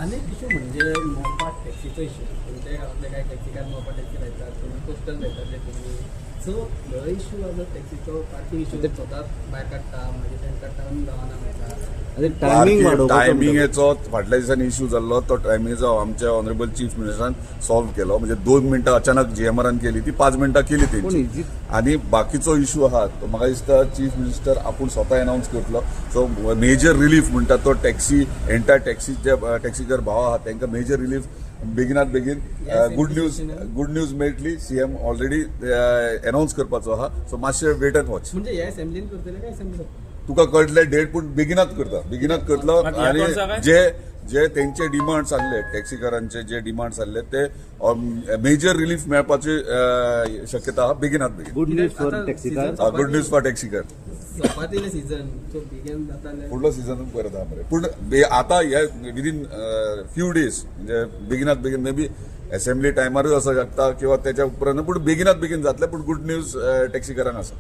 अनेक इशू म्हणजे मोफत टॅक्सीचो इशू. तुमच्या गावातले काही टॅक्सीकार मोफत टॅक्सी लायतात, तुम्ही कोस्टल लायताले तुम्ही. सो हो इशू आसा टॅक्सीचो, पार्किंग इशू स्वतात भायर काडटा, मागीर तांकां टर्न गावना मेळटा. टायमिंगेचो फाटल्या दिसांनी इश्यू जाल्लो, तो टायमिंगेचो आमच्या ऑनरेबल चीफ मिनिस्टरान सॉल्व केलो. म्हणजे 2 मिनटां अचानक जीएमआरान केली, ती 5 मिनटां केली तेंची. आणि बाकीचो इश्यू आहा तो म्हाका दिसता चीफ मिनिस्टर आपूण स्वता अनावन्स करतलो. सो मेजर रिलीफ म्हणटा तो टॅक्सी एंटायर टॅक्सी जे टॅक्सीकार भाव आहात तांकां मेजर रिलीफ बेगिनात बेगीन गुड न्यूज मेळटली. सीएम ऑलरेडी अनावन्स करपाचो आहा. सो मातशें वेट एंड वॉच. म्हणजे हे असेंब्लीन करतले काय असेंब्ली तुका कळटले डेट, पूण बेगिनात करतलो. आणि जे तेंचे डिमांड्स आसले टॅक्सीकारांचे जे डिमांड्स आसले ते मेजर रिलीफ मेळपाची शक्यता आहा बेगिनात बेगीन. गुड न्यूज फॉर टॅक्सीकार. गुड न्यूज फॉर टॅक्सीकार. सोपातिले सीझन सो बेगीन जाताले. फुडलो सीझन परत आहा मरे. पूण आतां हे विदीन फ्यू डेज म्हणजे बेगिनात बेगीन मे बी असेंब्ली टायमारूय आसूं शकता किंवा त्याच्या उपरांत, पूण बेगिनात बेगीन जातले. पूण गुड न्यूज टॅक्सीकारांक आसा.